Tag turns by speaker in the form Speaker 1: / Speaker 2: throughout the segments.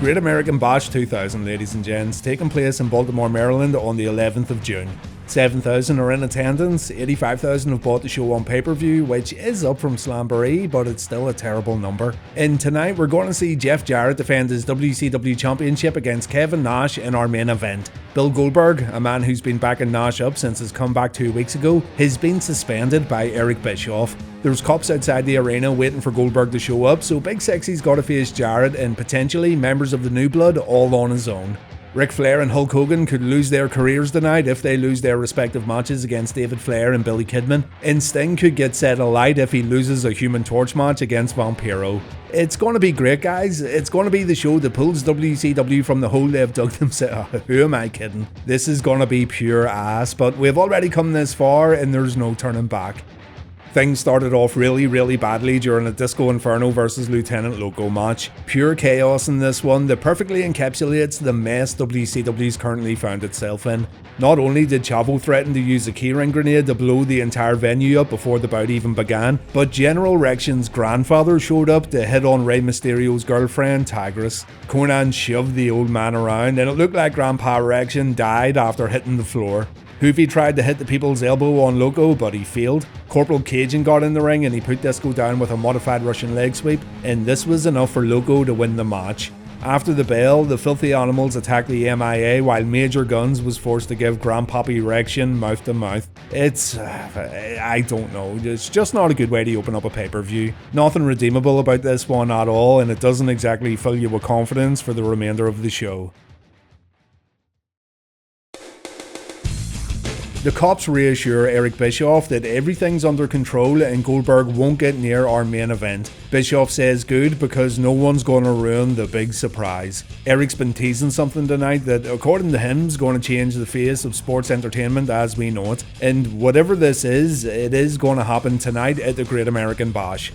Speaker 1: Great American Bash 2000, ladies and gents, taking place in Baltimore, Maryland on the 11th of June. 7,000 are in attendance, 85,000 have bought the show on pay-per-view, which is up from Slamboree, but it's still a terrible number. And tonight we're going to see Jeff Jarrett defend his WCW Championship against Kevin Nash in our main event. Bill Goldberg, a man who's been backing Nash up since his comeback 2 weeks ago, has been suspended by Eric Bischoff. There's cops outside the arena waiting for Goldberg to show up, so Big Sexy's got to face Jarrett and potentially members of the New Blood all on his own. Ric Flair and Hulk Hogan could lose their careers tonight if they lose their respective matches against David Flair and Billy Kidman, and Sting could get set alight if he loses a Human Torch match against Vampiro. It's going to be great, guys. It's going to be the show that pulls WCW from the hole they've dug themselves. Who am I kidding? This is going to be pure ass, but we've already come this far and there's no turning back. Things started off really badly during a Disco Inferno versus Lieutenant Loco match. Pure chaos in this one that perfectly encapsulates the mess WCW's currently found itself in. Not only did Chavo threaten to use a keyring grenade to blow the entire venue up before the bout even began, but General Rexion's grandfather showed up to hit on Rey Mysterio's girlfriend, Tigress. Konnan shoved the old man around and it looked like Grandpa Rexion died after hitting the floor. Hoovy tried to hit the people's elbow on Loco, but he failed. Corporal Cajun got in the ring and he put Disco down with a modified Russian leg sweep, and this was enough for Loco to win the match. After the bell, the filthy animals attacked the MIA while Major Guns was forced to give Grandpappy Rexion mouth to mouth. I don't know, it's just not a good way to open up a pay-per-view. Nothing redeemable about this one at all, and it doesn't exactly fill you with confidence for the remainder of the show. The cops reassure Eric Bischoff that everything's under control and Goldberg won't get near our main event. Bischoff says good because no one's going to ruin the big surprise. Eric's been teasing something tonight that, according to him, is going to change the face of sports entertainment as we know it. And whatever this is, it is going to happen tonight at the Great American Bash.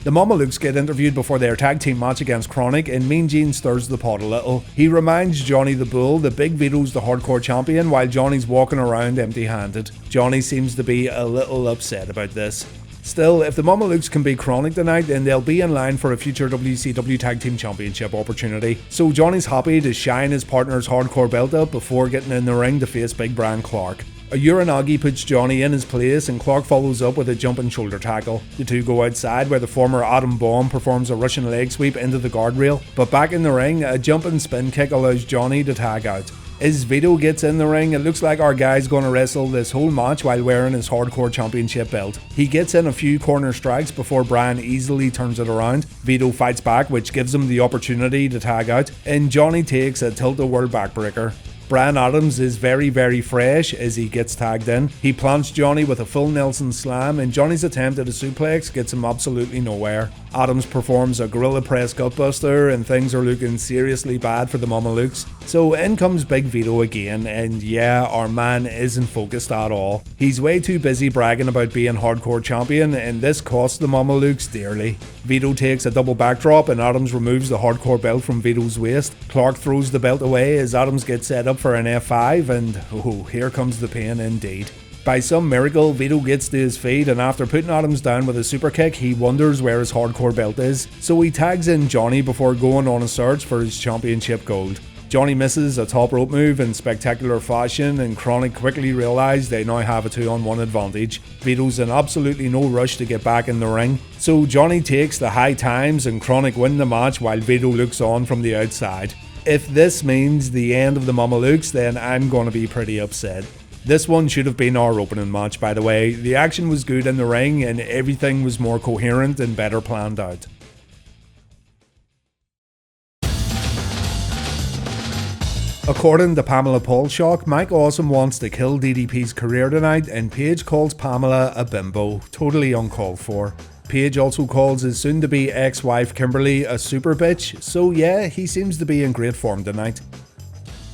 Speaker 1: The Mamalukes get interviewed before their tag team match against KroniK, and Mean Gene stirs the pot a little. He reminds Johnny the Bull that Big Vito's the hardcore champion while Johnny's walking around empty-handed. Johnny seems to be a little upset about this. Still, if the Mamalukes can beat KroniK tonight, then they'll be in line for a future WCW Tag Team Championship opportunity. So Johnny's happy to shine his partner's hardcore belt up before getting in the ring to face Big Brian Clark. A Uranagi puts Johnny in his place and Clark follows up with a jumping shoulder tackle. The two go outside where the former Atom Bomb performs a Russian leg sweep into the guardrail, but back in the ring, a jumping spin kick allows Johnny to tag out. As Vito gets in the ring, it looks like our guy's gonna wrestle this whole match while wearing his hardcore championship belt. He gets in a few corner strikes before Brian easily turns it around. Vito fights back, which gives him the opportunity to tag out, and Johnny takes a tilt-a-whirl backbreaker. Brian Adams is very fresh as he gets tagged in. He plants Johnny with a full Nelson slam, and Johnny's attempt at a suplex gets him absolutely nowhere. Adams performs a gorilla press gutbuster and things are looking seriously bad for the Mamalukes. So in comes Big Vito again, and yeah, our man isn't focused at all. He's way too busy bragging about being hardcore champion, and this costs the Mamalukes dearly. Vito takes a double backdrop and Adams removes the hardcore belt from Vito's waist. Clark throws the belt away as Adams gets set up for an F5, and oh, here comes the pain indeed. By some miracle, Vito gets to his feet, and after putting Adams down with a super kick, he wonders where his hardcore belt is, so he tags in Johnny before going on a search for his championship gold. Johnny misses a top rope move in spectacular fashion, and KroniK quickly realise they now have a 2-on-1 advantage. Vito's in absolutely no rush to get back in the ring, so Johnny takes the high times and KroniK win the match while Vito looks on from the outside. If this means the end of the Mamalukes, then I'm gonna be pretty upset. This one should have been our opening match, by the way. The action was good in the ring and everything was more coherent and better planned out. According to Pamela Paulshock, Mike Awesome wants to kill DDP's career tonight, and Paige calls Pamela a bimbo. Totally uncalled for. Paige also calls his soon-to-be ex-wife Kimberly a super bitch, so yeah, he seems to be in great form tonight.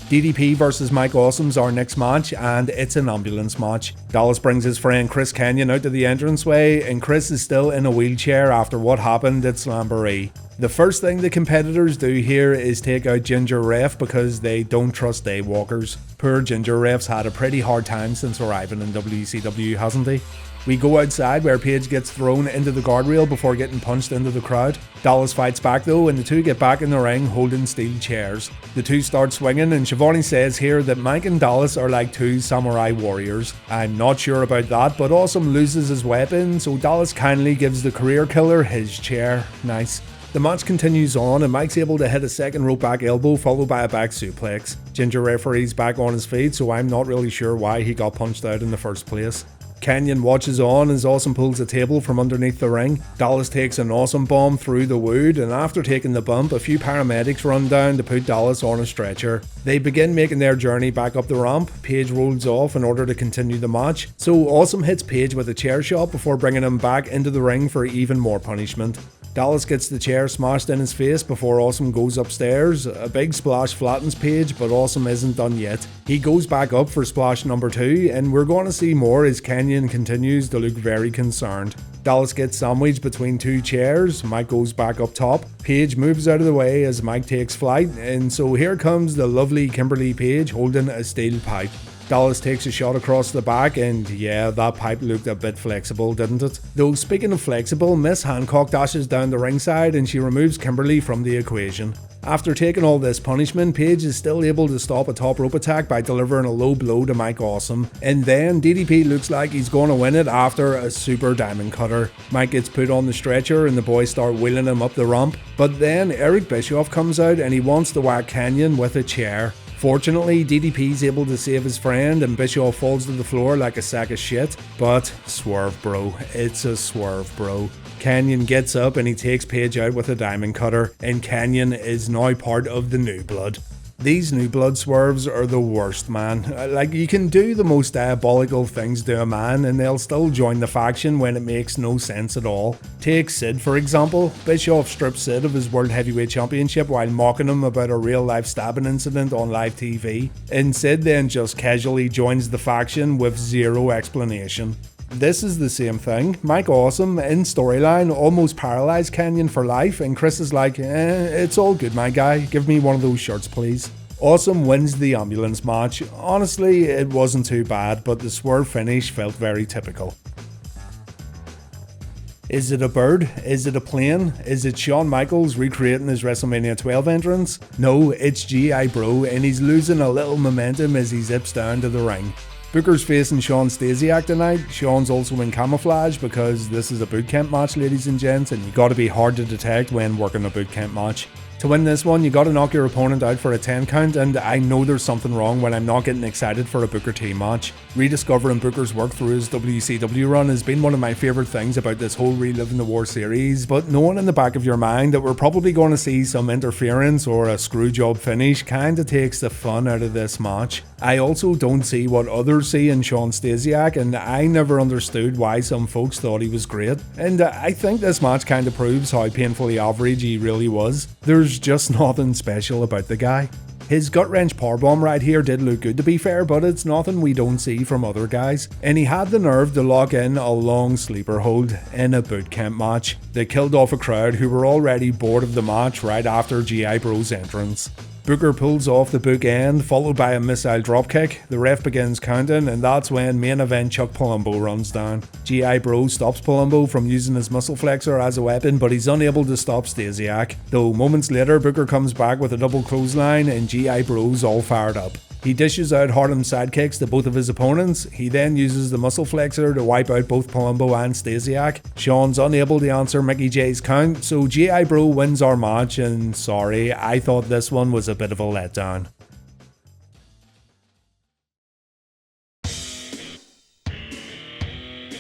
Speaker 1: DDP versus Mike Awesome's our next match, and it's an ambulance match. Dallas brings his friend Chris Kenyon out to the entranceway, and Chris is still in a wheelchair after what happened at Slamboree. The first thing the competitors do here is take out Ginger Ref because they don't trust daywalkers. Poor Ginger Ref's had a pretty hard time since arriving in WCW, hasn't he? We go outside where Page gets thrown into the guardrail before getting punched into the crowd. Dallas fights back though, and the two get back in the ring holding steel chairs. The two start swinging, and Schiavone says here that Mike and Dallas are like two samurai warriors. I'm not sure about that, but Awesome loses his weapon, so Dallas kindly gives the career killer his chair. Nice. The match continues on, and Mike's able to hit a second rope back elbow followed by a back suplex. Ginger referee's back on his feet, so I'm not really sure why he got punched out in the first place. Kanyon watches on as Awesome pulls a table from underneath the ring. Dallas takes an Awesome bomb through the wood, and after taking the bump, a few paramedics run down to put Dallas on a stretcher. They begin making their journey back up the ramp. Page rolls off in order to continue the match, so Awesome hits Page with a chair shot before bringing him back into the ring for even more punishment. Dallas gets the chair smashed in his face before Awesome goes upstairs. A big splash flattens Page, but Awesome isn't done yet. He goes back up for splash number 2, and we're going to see more as Kanyon continues to look very concerned. Dallas gets sandwiched between two chairs. Mike goes back up top. Page moves out of the way as Mike takes flight, and so here comes the lovely Kimberly Page holding a steel pipe. Dallas takes a shot across the back, and yeah, that pipe looked a bit flexible, didn't it? Though speaking of flexible, Miss Hancock dashes down the ringside and she removes Kimberly from the equation. After taking all this punishment, Page is still able to stop a top rope attack by delivering a low blow to Mike Awesome, and then DDP looks like he's going to win it after a super diamond cutter. Mike gets put on the stretcher and the boys start wheeling him up the ramp, but then Eric Bischoff comes out and he wants to whack Kanyon with a chair. Fortunately, DDP's able to save his friend and Bischoff falls to the floor like a sack of shit, but swerve bro, it's a swerve bro. Kanyon gets up and he takes Page out with a diamond cutter, and Kanyon is now part of the New Blood. These New Blood swerves are the worst, man. Like, you can do the most diabolical things to a man and they'll still join the faction when it makes no sense at all. Take Sid for example. Bischoff strips Sid of his World Heavyweight Championship while mocking him about a real life stabbing incident on live TV, and Sid then just casually joins the faction with zero explanation. This is the same thing. Mike Awesome, in storyline, almost paralyzed Kanyon for life, and Chris is like, it's all good my guy, give me one of those shirts please. Awesome wins the ambulance match. Honestly, it wasn't too bad, but the swerve finish felt very typical. Is it a bird? Is it a plane? Is it Shawn Michaels recreating his WrestleMania 12 entrance? No, it's G.I. Bro, and he's losing a little momentum as he zips down to the ring. Booker's facing Shawn Stasiak tonight. Shawn's also in camouflage because this is a boot camp match, ladies and gents, and you gotta be hard to detect when working a boot camp match. To win this one, you gotta knock your opponent out for a 10 count, and I know there's something wrong when I'm not getting excited for a Booker T match. Rediscovering Booker's work through his WCW run has been one of my favourite things about this whole Reliving the War series, but knowing in the back of your mind that we're probably going to see some interference or a screwjob finish kinda takes the fun out of this match. I also don't see what others see in Shawn Stasiak, and I never understood why some folks thought he was great, and I think this match kinda proves how painfully average he really was. There's just nothing special about the guy. His gut wrench powerbomb right here did look good to be fair, but it's nothing we don't see from other guys. And he had the nerve to lock in a long sleeper hold in a boot camp match that killed off a crowd who were already bored of the match right after G.I. Bro's entrance. Booker pulls off the bookend, followed by a missile dropkick. The ref begins counting, and that's when main event Chuck Palumbo runs down. G.I. Bro stops Palumbo from using his muscle flexor as a weapon, but he's unable to stop Stasiak. Though moments later, Booker comes back with a double clothesline, and G.I. Bro's all fired up. He dishes out Harlem sidekicks to both of his opponents. He then uses the muscle flexor to wipe out both Palumbo and Stasiak. Shawn's unable to answer Mickey J's count, so G.I. Bro wins our match, and sorry, I thought this one was a bit of a letdown.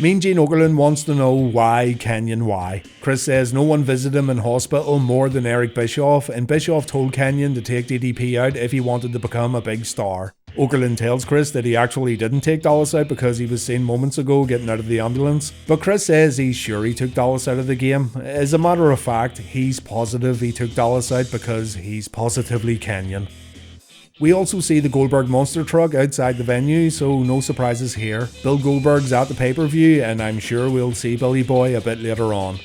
Speaker 1: Mean Gene Okerlund wants to know why Kanyon why. Chris says no one visited him in hospital more than Eric Bischoff, and Bischoff told Kanyon to take DDP out if he wanted to become a big star. Okerlund tells Chris that he actually didn't take Dallas out because he was seen moments ago getting out of the ambulance, but Chris says he's sure he took Dallas out of the game. As a matter of fact, he's positive he took Dallas out because he's positively Kanyon. We also see the Goldberg monster truck outside the venue, so no surprises here. Bill Goldberg's at the pay-per-view, and I'm sure we'll see Billy Boy a bit later on.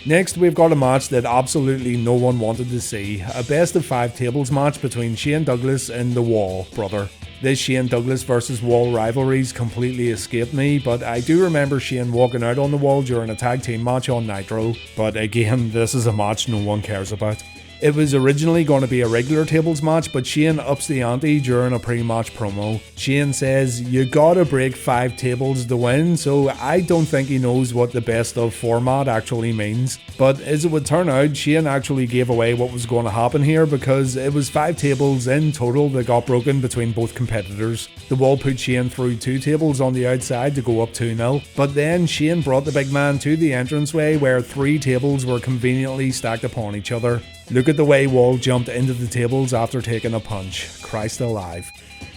Speaker 1: Next, we've got a match that absolutely no one wanted to see, a best of 5 tables match between Shane Douglas and the Wall brother. This Shane Douglas versus Wall rivalries completely escaped me, but I do remember Shane walking out on the Wall during a tag team match on Nitro, but again, this is a match no one cares about. It was originally going to be a regular tables match, but Shane ups the ante during a pre-match promo. Shane says, "You gotta break 5 tables to win," so I don't think he knows what the best of format actually means. But as it would turn out, Shane actually gave away what was going to happen here, because it was 5 tables in total that got broken between both competitors. The Wall put Shane through 2 tables on the outside to go up 2-0, but then Shane brought the big man to the entranceway where 3 tables were conveniently stacked upon each other. Look at the way Wall jumped into the tables after taking a punch. Christ alive.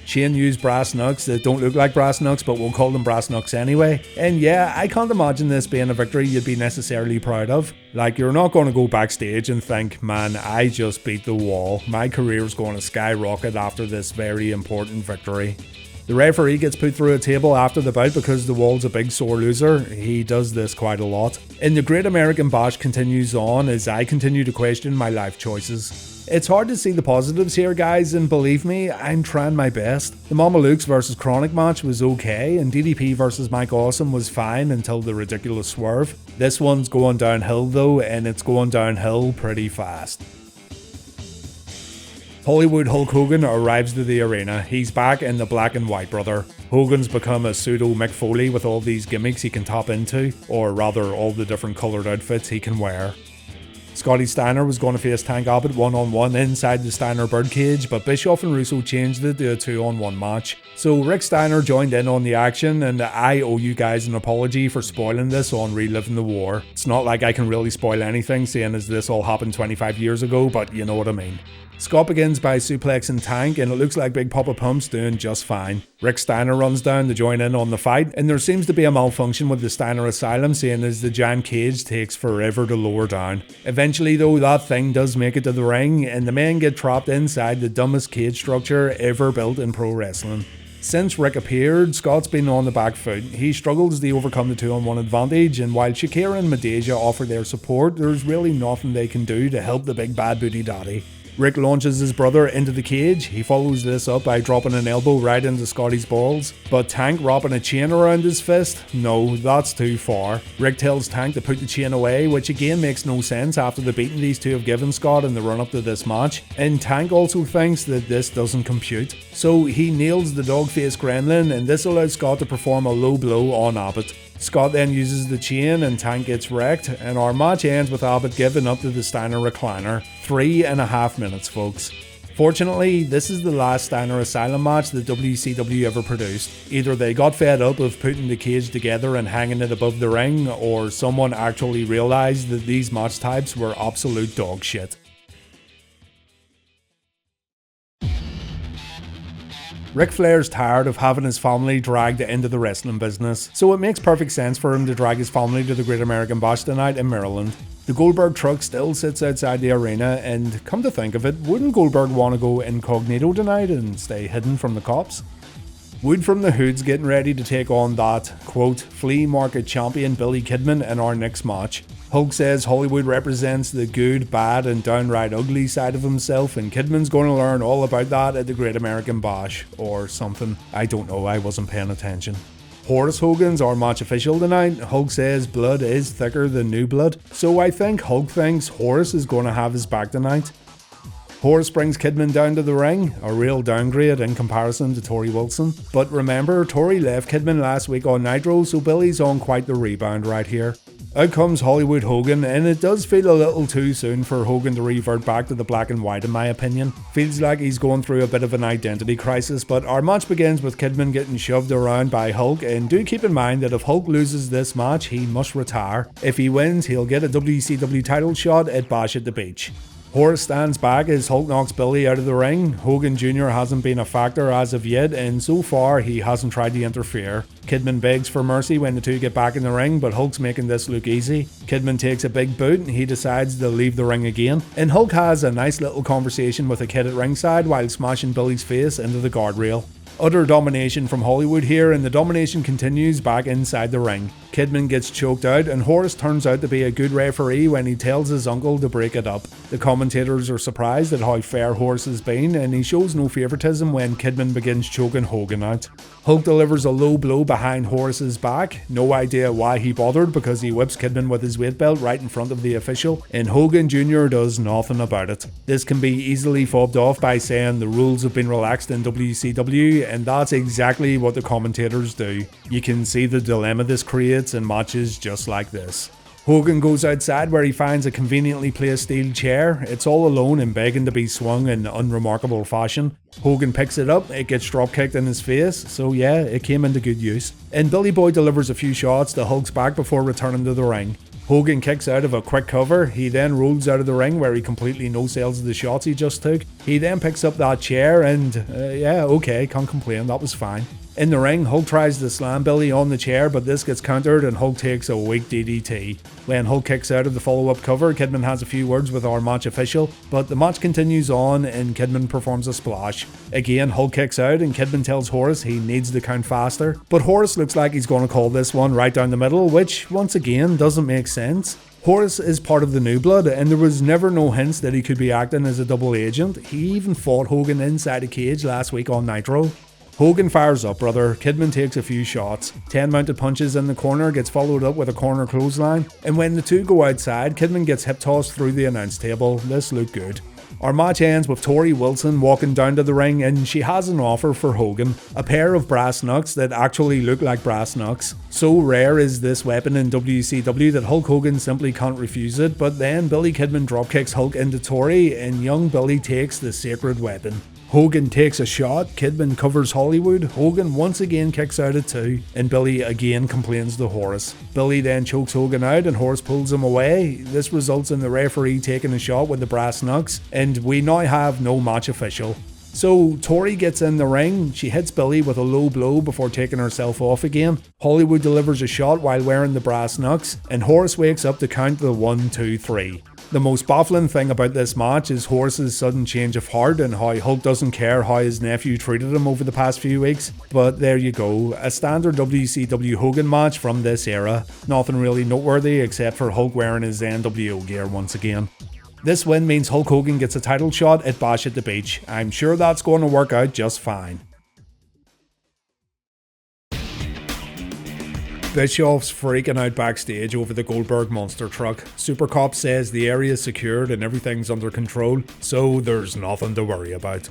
Speaker 1: Shane used brass knucks that don't look like brass knucks, but we'll call them brass knucks anyway. And yeah, I can't imagine this being a victory you'd be necessarily proud of. Like, you're not going to go backstage and think, "Man, I just beat the Wall. My career's going to skyrocket after this very important victory." The referee gets put through a table after the bout because the Wall's a big sore loser. He does this quite a lot. And the Great American Bash continues on as I continue to question my life choices. It's hard to see the positives here, guys, and believe me, I'm trying my best. The Mamalukes vs KroniK match was okay, and DDP vs Mike Awesome was fine until the ridiculous swerve. This one's going downhill though, and it's going downhill pretty fast. Hollywood Hulk Hogan arrives to the arena. He's back in the black and white brother. Hogan's become a pseudo Mick Foley with all these gimmicks he can tap into, or rather all the different coloured outfits he can wear. Scotty Steiner was going to face Tank Abbott one-on-one inside the Steiner birdcage, but Bischoff and Russo changed it to a 2-on-1 match. So Rick Steiner joined in on the action, and I owe you guys an apology for spoiling this on Reliving the War. It's not like I can really spoil anything, seeing as this all happened 25 years ago, but you know what I mean. Scott begins by suplexing Tank, and it looks like Big Papa Pump's doing just fine. Rick Steiner runs down to join in on the fight, and there seems to be a malfunction with the Steiner Asylum, seeing as the giant cage takes forever to lower down. Eventually though, that thing does make it to the ring, and the men get trapped inside the dumbest cage structure ever built in pro wrestling. Since Rick appeared, Scott's been on the back foot. He struggles to overcome the 2-on-1 advantage, and while Shakira and Madeja offer their support, there's really nothing they can do to help the big bad booty daddy. Rick launches his brother into the cage. He follows this up by dropping an elbow right into Scotty's balls. But Tank wrapping a chain around his fist? No, that's too far. Rick tells Tank to put the chain away, which again makes no sense after the beating these two have given Scott in the run up to this match. And Tank also thinks that this doesn't compute. So he nails the dog-faced gremlin, and this allows Scott to perform a low blow on Abbott. Scott then uses the chain and Tank gets wrecked, and our match ends with Abbott giving up to the Steiner recliner. 3.5 minutes, folks. Fortunately, this is the last Steiner Asylum match that WCW ever produced. Either they got fed up of putting the cage together and hanging it above the ring, or someone actually realised that these match types were absolute dog shit. Ric Flair's tired of having his family dragged into the wrestling business, so it makes perfect sense for him to drag his family to the Great American Bash tonight in Maryland. The Goldberg truck still sits outside the arena, and come to think of it, wouldn't Goldberg want to go incognito tonight and stay hidden from the cops? Wood from the Hood's getting ready to take on that, quote, flea market champion Billy Kidman in our next match. Hulk says Hollywood represents the good, bad and downright ugly side of himself, and Kidman's going to learn all about that at the Great American Bash, or something. I don't know, I wasn't paying attention. Horace Hogan's our match official tonight. Hulk says blood is thicker than new blood, so I think Hulk thinks Horace is going to have his back tonight. Horace brings Kidman down to the ring, a real downgrade in comparison to Torrie Wilson. But remember, Torrie left Kidman last week on Nitro, so Billy's on quite the rebound right here. Out comes Hollywood Hogan, and it does feel a little too soon for Hogan to revert back to the black and white in my opinion. Feels like he's going through a bit of an identity crisis, but our match begins with Kidman getting shoved around by Hulk, and do keep in mind that if Hulk loses this match, he must retire. If he wins, he'll get a WCW title shot at Bash at the Beach. Horace stands back as Hulk knocks Billy out of the ring. Hogan Jr. hasn't been a factor as of yet, and so far he hasn't tried to interfere. Kidman begs for mercy when the two get back in the ring, but Hulk's making this look easy. Kidman takes a big boot and he decides to leave the ring again. And Hulk has a nice little conversation with a kid at ringside while smashing Billy's face into the guardrail. Utter domination from Hollywood here, and the domination continues back inside the ring. Kidman gets choked out, and Horace turns out to be a good referee when he tells his uncle to break it up. The commentators are surprised at how fair Horace has been, and he shows no favouritism when Kidman begins choking Hogan out. Hulk delivers a low blow behind Horace's back. No idea why he bothered, because he whips Kidman with his weight belt right in front of the official, and Hogan Jr. does nothing about it. This can be easily fobbed off by saying the rules have been relaxed in WCW, and that's exactly what the commentators do. You can see the dilemma this creates in matches just like this. Hogan goes outside where he finds a conveniently placed steel chair. It's all alone and begging to be swung in unremarkable fashion. Hogan picks it up, it gets dropkicked in his face, so yeah, it came into good use. And Billy Boy delivers a few shots to Hulk's back before returning to the ring. Hogan kicks out of a quick cover, he then rolls out of the ring where he completely no-sells the shots he just took. He then picks up that chair and, yeah, okay, can't complain, that was fine. In the ring, Hulk tries to slam Billy on the chair, but this gets countered and Hulk takes a weak DDT. When Hulk kicks out of the follow-up cover, Kidman has a few words with our match official, but the match continues on and Kidman performs a splash. Again, Hulk kicks out and Kidman tells Horace he needs to count faster, but Horace looks like he's going to call this one right down the middle, which, once again, doesn't make sense. Horace is part of the New Blood, and there was never no hints that he could be acting as a double agent. He even fought Hogan inside a cage last week on Nitro. Hogan fires up, brother. Kidman takes a few shots. 10 mounted punches in the corner, gets followed up with a corner clothesline, and when the two go outside, Kidman gets hip tossed through the announce table. This looked good. Our match ends with Tori Wilson walking down to the ring, and she has an offer for Hogan. A pair of brass knucks that actually look like brass knucks. So rare is this weapon in WCW that Hulk Hogan simply can't refuse it, but then Billy Kidman dropkicks Hulk into Tori, and young Billy takes the sacred weapon. Hogan takes a shot, Kidman covers Hollywood, Hogan once again kicks out at 2, and Billy again complains to Horace. Billy then chokes Hogan out and Horace pulls him away. This results in the referee taking a shot with the brass knucks, and we now have no match official. So Tori gets in the ring, she hits Billy with a low blow before taking herself off again. Hollywood delivers a shot while wearing the brass knucks, and Horace wakes up to count the 1, 2, 3. The most baffling thing about this match is Horace's sudden change of heart and how Hulk doesn't care how his nephew treated him over the past few weeks. But there you go, a standard WCW Hogan match from this era. Nothing really noteworthy except for Hulk wearing his NWO gear once again. This win means Hulk Hogan gets a title shot at Bash at the Beach. I'm sure that's going to work out just fine. Bischoff's freaking out backstage over the Goldberg monster truck. Super Cop says the area is secured and everything's under control, so there's nothing to worry about.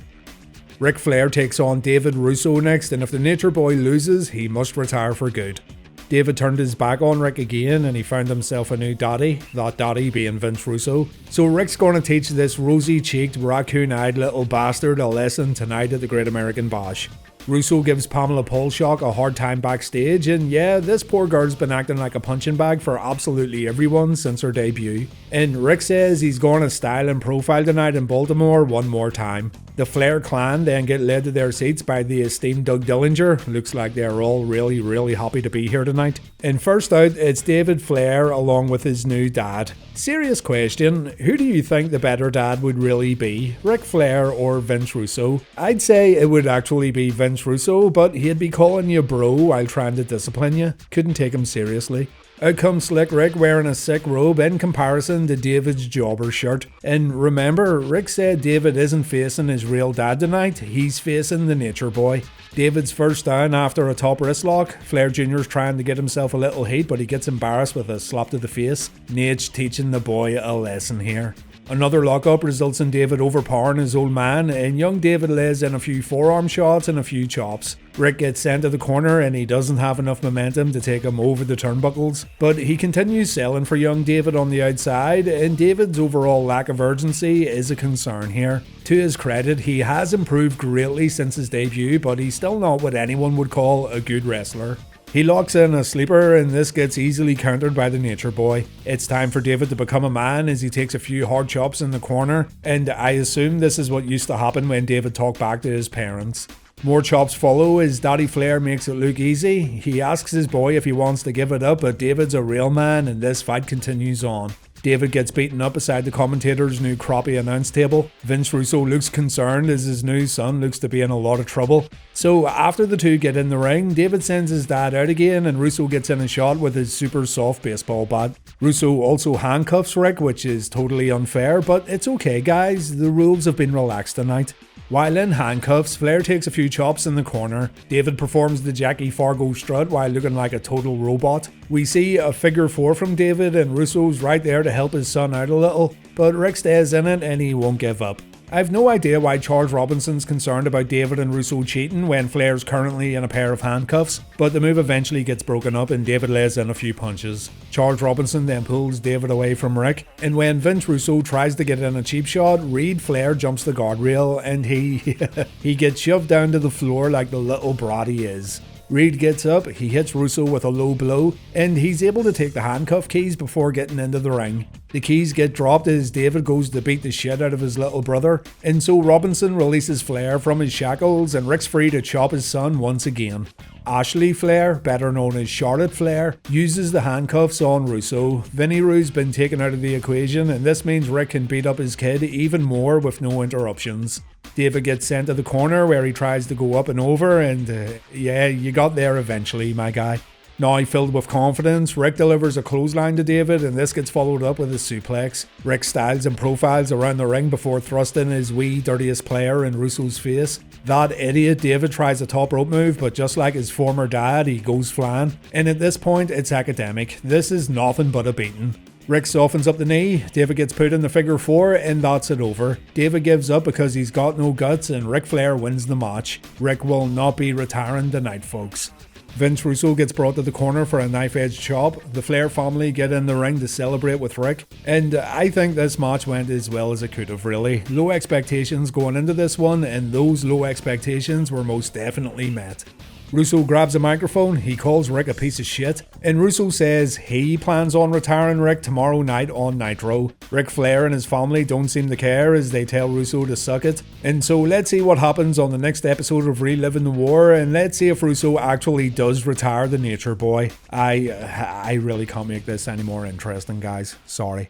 Speaker 1: Ric Flair takes on David Russo next, and if the Nature Boy loses, he must retire for good. David turned his back on Rick again and he found himself a new daddy, that daddy being Vince Russo. So Rick's going to teach this rosy-cheeked, raccoon-eyed little bastard a lesson tonight at the Great American Bash. Russo gives Pamela Paulshock a hard time backstage, and yeah, this poor girl's been acting like a punching bag for absolutely everyone since her debut. And Rick says he's going to style and profile tonight in Baltimore one more time. The Flair clan then get led to their seats by the esteemed Doug Dillinger. Looks like they're all really happy to be here tonight. And first out, it's David Flair along with his new dad. Serious question, who do you think the better dad would really be? Ric Flair or Vince Russo? I'd say it would actually be Vince Russo, but he'd be calling you bro while trying to discipline you. Couldn't take him seriously. Out comes Slick Rick wearing a sick robe in comparison to David's jobber shirt. And remember, Rick said David isn't facing his real dad tonight, he's facing the Nature Boy. David's first down after a top wrist lock. Flair Jr.'s trying to get himself a little heat, but he gets embarrassed with a slap to the face. Nate teaching the boy a lesson here. Another lockup results in David overpowering his old man, and young David lays in a few forearm shots and a few chops. Rick gets sent to the corner and he doesn't have enough momentum to take him over the turnbuckles, but he continues selling for young David on the outside, and David's overall lack of urgency is a concern here. To his credit, he has improved greatly since his debut, but he's still not what anyone would call a good wrestler. He locks in a sleeper, and this gets easily countered by the Nature Boy. It's time for David to become a man as he takes a few hard chops in the corner, and I assume this is what used to happen when David talked back to his parents. More chops follow as Daddy Flair makes it look easy. He asks his boy if he wants to give it up, but David's a real man and this fight continues on. David gets beaten up beside the commentator's new crappie announce table. Vince Russo looks concerned as his new son looks to be in a lot of trouble. So after the two get in the ring, David sends his dad out again and Russo gets in a shot with his super soft baseball bat. Russo also handcuffs Rick, which is totally unfair, but it's okay guys, the rules have been relaxed tonight. While in handcuffs, Flair takes a few chops in the corner. David performs the Jackie Fargo strut while looking like a total robot. We see a figure 4 from David and Russo's right there to help his son out a little, but Rick stays in it and he won't give up. I've no idea why Charles Robinson's concerned about David and Russo cheating when Flair's currently in a pair of handcuffs, but the move eventually gets broken up and David lays in a few punches. Charles Robinson then pulls David away from Rick, and when Vince Russo tries to get in a cheap shot, Reed Flair jumps the guardrail and he gets shoved down to the floor like the little brat he is. Reed gets up, he hits Russo with a low blow, and he's able to take the handcuff keys before getting into the ring. The keys get dropped as David goes to beat the shit out of his little brother, and so Robinson releases Flair from his shackles and Rick's free to chop his son once again. Ashley Flair, better known as Charlotte Flair, uses the handcuffs on Russo. Vinny Roo's been taken out of the equation and this means Rick can beat up his kid even more with no interruptions. David gets sent to the corner where he tries to go up and over and yeah, you got there eventually, my guy. Now filled with confidence, Rick delivers a clothesline to David and this gets followed up with a suplex. Rick styles and profiles around the ring before thrusting his wee dirtiest player in Russo's face. That idiot David tries a top rope move, but just like his former dad, he goes flying. And at this point, it's academic. This is nothing but a beating. Rick softens up the knee, David gets put in the figure 4 and that's it over. David gives up because he's got no guts and Ric Flair wins the match. Rick will not be retiring tonight folks. Vince Russo gets brought to the corner for a knife-edge chop. The Flair family get in the ring to celebrate with Rick, and I think this match went as well as it could have really. Low expectations going into this one, and those low expectations were most definitely met. Russo grabs a microphone, he calls Rick a piece of shit, and Russo says he plans on retiring Rick tomorrow night on Nitro. Ric Flair and his family don't seem to care as they tell Russo to suck it, and so let's see what happens on the next episode of Reliving the War, and let's see if Russo actually does retire the Nature Boy. I really can't make this any more interesting, guys. Sorry.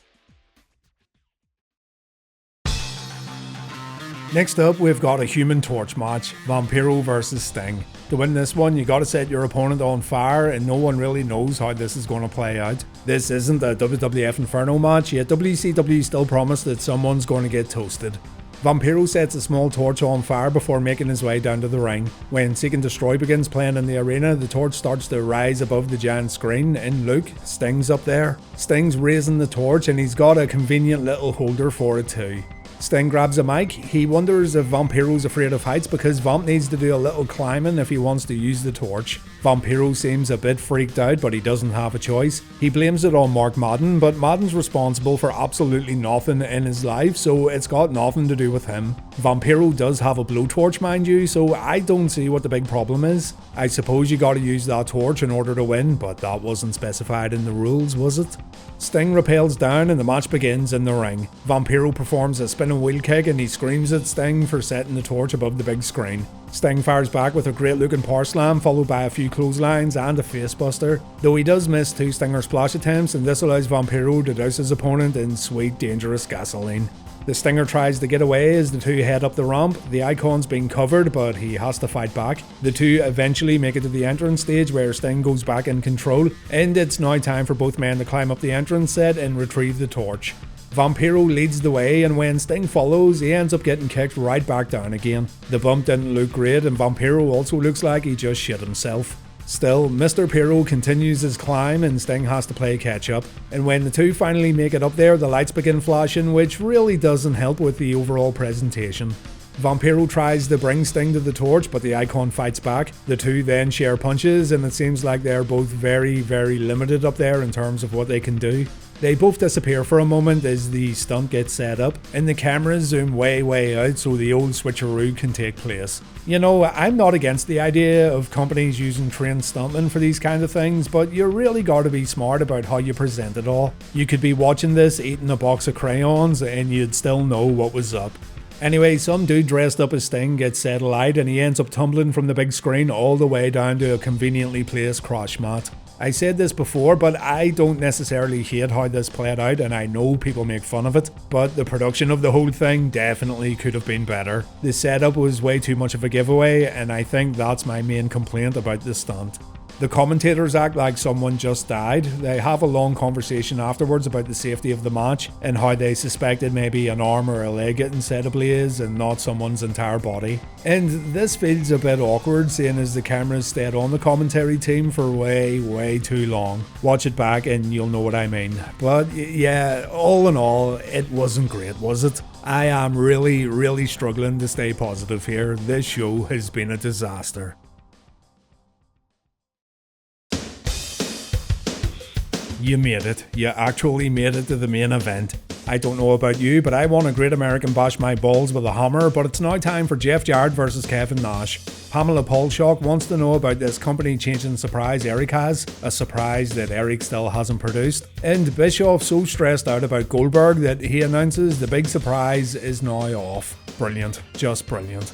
Speaker 1: Next up, we've got a Human Torch match, Vampiro vs Sting. To win this one, you gotta set your opponent on fire, and no one really knows how this is gonna play out. This isn't a WWF Inferno match, yet WCW still promised that someone's gonna get toasted. Vampiro sets a small torch on fire before making his way down to the ring. When Seek and Destroy begins playing in the arena, the torch starts to rise above the giant screen, and look, Sting's up there. Sting's raising the torch and he's got a convenient little holder for it too. Sting grabs a mic. He wonders if Vampiro's afraid of heights because Vamp needs to do a little climbing if he wants to use the torch. Vampiro seems a bit freaked out, but he doesn't have a choice. He blames it on Mark Madden, but Madden's responsible for absolutely nothing in his life, so it's got nothing to do with him. Vampiro does have a blowtorch, mind you, so I don't see what the big problem is. I suppose you gotta use that torch in order to win, but that wasn't specified in the rules, was it? Sting rappels down and the match begins in the ring. Vampiro performs a spinning wheel kick and he screams at Sting for setting the torch above the big screen. Sting fires back with a great looking power slam followed by a few clotheslines and a facebuster, though he does miss 2 Stinger splash attempts, and this allows Vampiro to douse his opponent in sweet dangerous gasoline. The Stinger tries to get away as the two head up the ramp. The Icon's being covered, but he has to fight back. The two eventually make it to the entrance stage where Sting goes back in control, and it's now time for both men to climb up the entrance set and retrieve the torch. Vampiro leads the way, and when Sting follows, he ends up getting kicked right back down again. The bump didn't look great, and Vampiro also looks like he just shit himself. Still, Mr. Pyro continues his climb and Sting has to play catch up, and when the two finally make it up there, the lights begin flashing, which really doesn't help with the overall presentation. Vampiro tries to bring Sting to the torch, but the Icon fights back. The two then share punches, and it seems like they're both very limited up there in terms of what they can do. They both disappear for a moment as the stunt gets set up, and the cameras zoom way out so the old switcheroo can take place. You know, I'm not against the idea of companies using trained stuntmen for these kind of things, but you really gotta be smart about how you present it all. You could be watching this eating a box of crayons and you'd still know what was up. Anyway, some dude dressed up as Sting gets set alight and he ends up tumbling from the big screen all the way down to a conveniently placed crash mat. I said this before, but I don't necessarily hate how this played out, and I know people make fun of it, but the production of the whole thing definitely could have been better. The setup was way too much of a giveaway, and I think that's my main complaint about the stunt. The commentators act like someone just died. They have a long conversation afterwards about the safety of the match and how they suspected maybe an arm or a leg getting set ablaze and not someone's entire body. And this feels a bit awkward, seeing as the cameras stayed on the commentary team for way too long. Watch it back and you'll know what I mean. But yeah, all in all, it wasn't great, was it? I am really struggling to stay positive here. This show has been a disaster. You made it. You actually made it to the main event. I don't know about you, but I won a Great American Bash my balls with a hammer, but it's now time for Jeff Jarrett versus Kevin Nash. Pamela Paulshock wants to know about this company changing surprise Eric has, a surprise that Eric still hasn't produced. And Bischoff so stressed out about Goldberg that he announces the big surprise is now off. Brilliant. Just brilliant.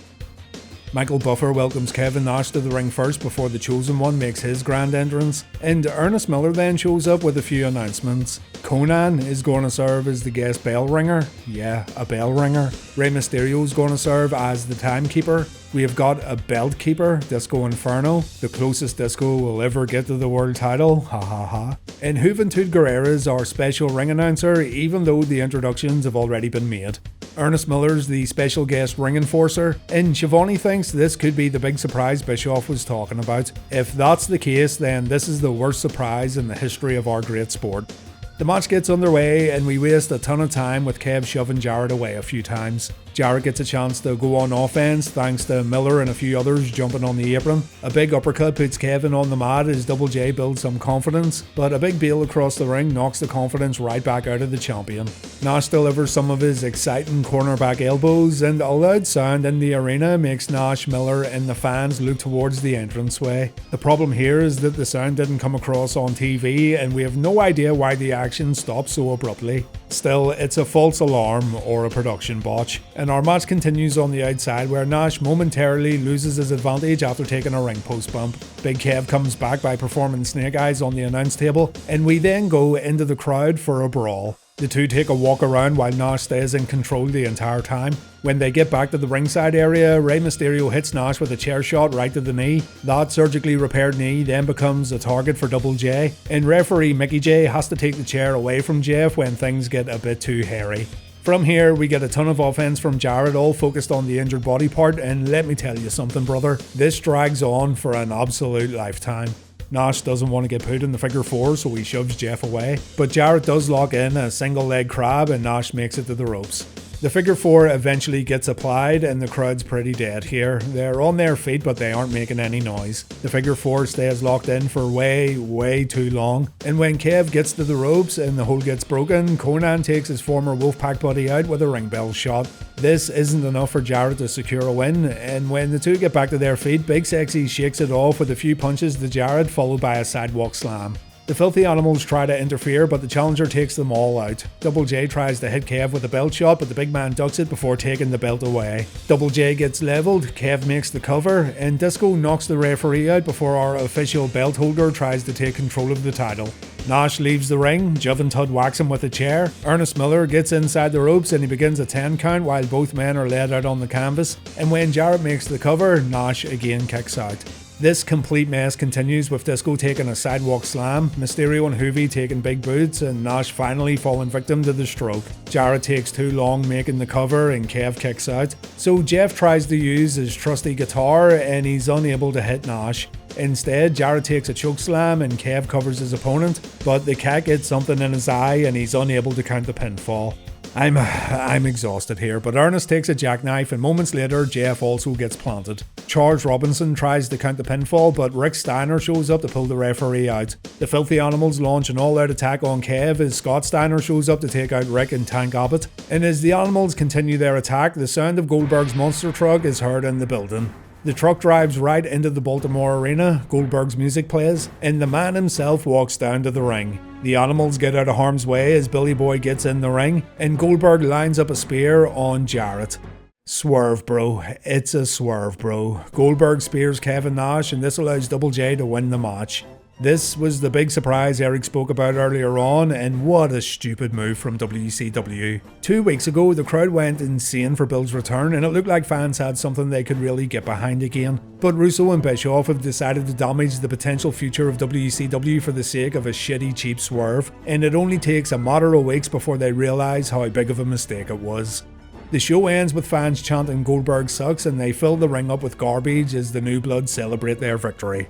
Speaker 1: Michael Buffer welcomes Kevin Nash to the ring first before the Chosen One makes his grand entrance, and Ernest Miller then shows up with a few announcements. Conan is going to serve as the guest bell ringer. Yeah, a bell ringer. Rey Mysterio is going to serve as the timekeeper. We have got a belt keeper, Disco Inferno, the closest Disco will ever get to the world title, ha ha ha. And Juventud Guerrera is our special ring announcer, even though the introductions have already been made. Ernest Miller's the special guest ring enforcer, and Shivani thinks this could be the big surprise Bischoff was talking about. If that's the case, then this is the worst surprise in the history of our great sport. The match gets underway and we waste a ton of time with Kev shoving Jarrett away a few times. Jarrett gets a chance to go on offense thanks to Miller and a few others jumping on the apron. A big uppercut puts Kevin on the mat as Double J builds some confidence, but a big bail across the ring knocks the confidence right back out of the champion. Nash delivers some of his exciting cornerback elbows, and a loud sound in the arena makes Nash, Miller and the fans look towards the entranceway. The problem here is that the sound didn't come across on TV and we have no idea why the action stopped so abruptly. Still, it's a false alarm or a production botch, and our match continues on the outside where Nash momentarily loses his advantage after taking a ring post bump. Big Kev comes back by performing Snake Eyes on the announce table, and we then go into the crowd for a brawl. The two take a walk around while Nash stays in control the entire time. When they get back to the ringside area, Rey Mysterio hits Nash with a chair shot right to the knee. That surgically repaired knee then becomes a target for Double J, and referee Mickey J has to take the chair away from Jeff when things get a bit too hairy. From here, we get a ton of offense from Jarrett, all focused on the injured body part, and let me tell you something, brother, this drags on for an absolute lifetime. Nash doesn't want to get put in the figure four, so he shoves Jeff away, but Jarrett does lock in a single leg crab and Nash makes it to the ropes. The figure four eventually gets applied and the crowd's pretty dead here. They're on their feet but they aren't making any noise. The figure four stays locked in for way too long, and when Kev gets to the ropes and the hold gets broken, Conan takes his former Wolfpack buddy out with a ring bell shot. This isn't enough for Jarrett to secure a win, and when the two get back to their feet, Big Sexy shakes it off with a few punches to Jarrett followed by a sidewalk slam. The Filthy Animals try to interfere, but the challenger takes them all out. Double J tries to hit Kev with a belt shot, but the big man ducks it before taking the belt away. Double J gets leveled, Kev makes the cover, and Disco knocks the referee out before our official belt holder tries to take control of the title. Nash leaves the ring, Juventud whacks him with a chair. Ernest Miller gets inside the ropes and he begins a 10 count while both men are laid out on the canvas, and when Jarrett makes the cover, Nash again kicks out. This complete mess continues with Disco taking a sidewalk slam, Mysterio and Hoovy taking big boots, and Nash finally falling victim to the stroke. Jarrett takes too long making the cover and Kev kicks out. So Jeff tries to use his trusty guitar and he's unable to hit Nash. Instead, Jarrett takes a choke slam and Kev covers his opponent, but the cat gets something in his eye and he's unable to count the pinfall. I'm exhausted here, but Ernest takes a jackknife and moments later Jeff also gets planted. Charles Robinson tries to count the pinfall, but Rick Steiner shows up to pull the referee out. The Filthy Animals launch an all-out attack on Kev as Scott Steiner shows up to take out Rick and Tank Abbott. And as the Animals continue their attack, the sound of Goldberg's monster truck is heard in the building. The truck drives right into the Baltimore arena, Goldberg's music plays, and the man himself walks down to the ring. The Animals get out of harm's way as Billy Boy gets in the ring, and Goldberg lines up a spear on Jarrett. Swerve, bro. It's a swerve, bro. Goldberg spears Kevin Nash, and this allows Double J to win the match. This was the big surprise Eric spoke about earlier on, and what a stupid move from WCW. 2 weeks ago, the crowd went insane for Bill's return, and it looked like fans had something they could really get behind again. But Russo and Bischoff have decided to damage the potential future of WCW for the sake of a shitty cheap swerve, and it only takes a matter of weeks before they realise how big of a mistake it was. The show ends with fans chanting Goldberg sucks, and they fill the ring up with garbage as the New Blood celebrate their victory.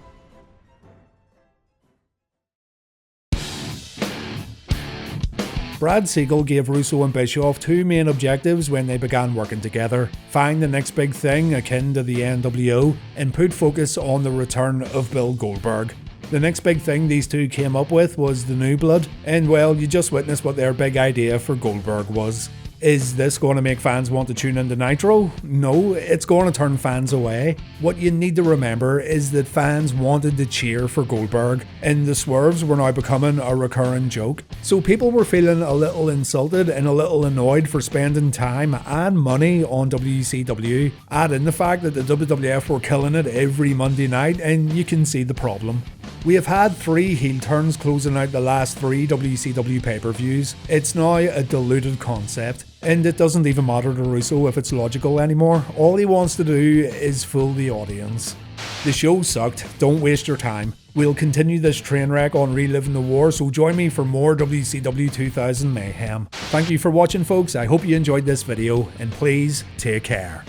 Speaker 1: Brad Siegel gave Russo and Bischoff 2 main objectives when they began working together: find the next big thing akin to the NWO, and put focus on the return of Bill Goldberg. The next big thing these two came up with was the New Blood, and well, you just witnessed what their big idea for Goldberg was. Is this going to make fans want to tune into Nitro? No, it's going to turn fans away. What you need to remember is that fans wanted to cheer for Goldberg, and the swerves were now becoming a recurring joke. So people were feeling a little insulted and a little annoyed for spending time and money on WCW. Add in the fact that the WWF were killing it every Monday night, and you can see the problem. We have had 3 heel turns closing out the last 3 WCW pay-per-views. It's now a diluted concept, and it doesn't even matter to Russo if it's logical anymore. All he wants to do is fool the audience. The show sucked, don't waste your time. We'll continue this train wreck on Reliving the War, so join me for more WCW 2000 mayhem. Thank you for watching, folks. I hope you enjoyed this video, and please take care.